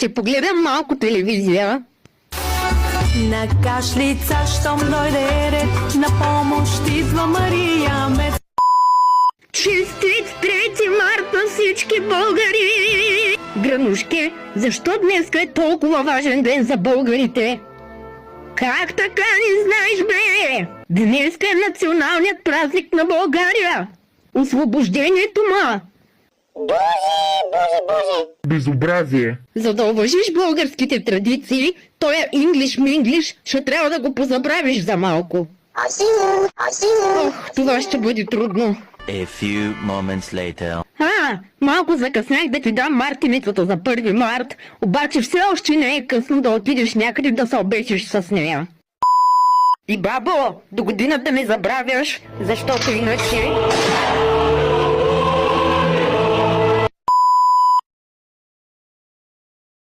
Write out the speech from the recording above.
Ще погледам малко телевизия. На кашлица, щом дойде ред, на помощ идва Мария Мец. Честит 3 март на всички българи! Гранушки, защо днес е толкова важен ден за българите? Как така не знаеш, бе? Днес е националният празник на България! Освобождението ма! Боже! Безобразие! За да уважиш българските традиции, той е инглиш-минглиш, ще трябва да го позабравиш за малко. Ох, това ще бъде трудно. A few moments later. Малко закъснях да ти дам мартиницата за 1 март, обаче все още не е късно да отидеш някъде да се обесиш с нея. И бабо, до година да не забравяш, защото иначе...